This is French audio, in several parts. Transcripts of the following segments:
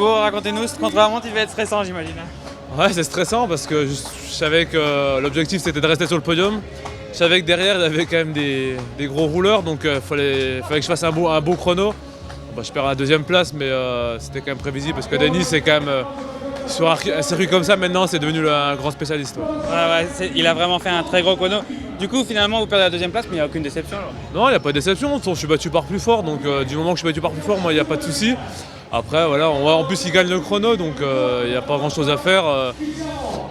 Thibaut, racontez-nous, ce contre-la-montre il va être stressant j'imagine. Ouais, c'est stressant parce que je savais que l'objectif c'était de rester sur le podium. Je savais que derrière il y avait quand même des gros rouleurs, donc fallait que je fasse un beau chrono. Bon, je perds la deuxième place, mais c'était quand même prévisible parce que Denis c'est quand même sur un circuit comme ça maintenant c'est devenu un grand spécialiste. Ouais. Il a vraiment fait un très gros chrono. Du coup finalement vous perdez la deuxième place mais il n'y a aucune déception alors. Non, il n'y a pas de déception, je suis battu par plus fort, donc du moment que je suis battu par plus fort, moi il n'y a pas de souci. Après voilà, en plus il gagne le chrono, donc il n'y a pas grand chose à faire.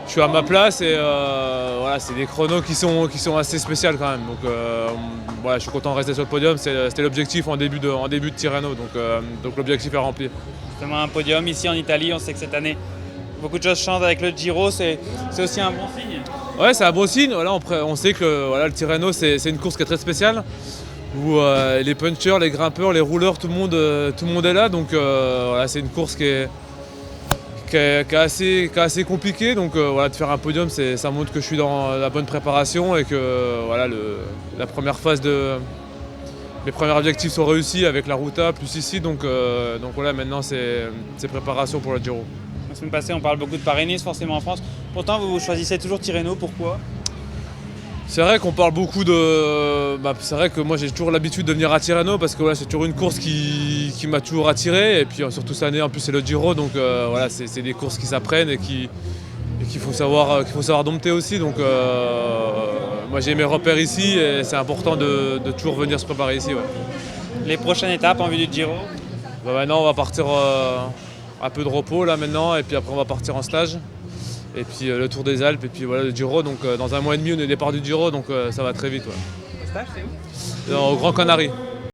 Je suis à ma place et voilà, c'est des chronos qui sont assez spéciaux quand même. Donc voilà, je suis content de rester sur le podium, c'était l'objectif en début de Tirreno, donc l'objectif est rempli. Justement un podium ici en Italie, on sait que cette année beaucoup de choses changent avec le Giro, c'est aussi un bon signe. Ouais, c'est un bon signe. Voilà, on sait que voilà, le Tirreno c'est une course qui est très spéciale où les punchers, les grimpeurs, les rouleurs, tout le monde est là. Donc voilà, c'est une course qui est assez compliquée. Donc voilà, de faire un podium, ça montre que je suis dans la bonne préparation et que voilà, la première phase mes premiers objectifs sont réussis avec la Ruta plus ici. Donc voilà, maintenant c'est préparation pour le Giro. La semaine passée, on parle beaucoup de Paris-Nice, forcément en France. Pourtant, vous choisissez toujours Tirreno, pourquoi ? C'est vrai qu'on parle beaucoup de... c'est vrai que moi j'ai toujours l'habitude de venir à Tirreno parce que voilà, c'est toujours une course qui m'a toujours attiré. Et puis surtout cette année, en plus c'est le Giro, donc voilà, c'est des courses qui s'apprennent et qu'il faut savoir dompter aussi. Donc moi j'ai mes repères ici et c'est important de toujours venir se préparer ici. Ouais. Les prochaines étapes en vue du Giro ? Maintenant on va partir un peu de repos là maintenant et puis après on va partir en stage et puis le Tour des Alpes et puis voilà le Giro, donc dans un mois et demi on est au départ du Giro, donc ça va très vite. Ouais. Le stage c'est où ? Au Grand Canary.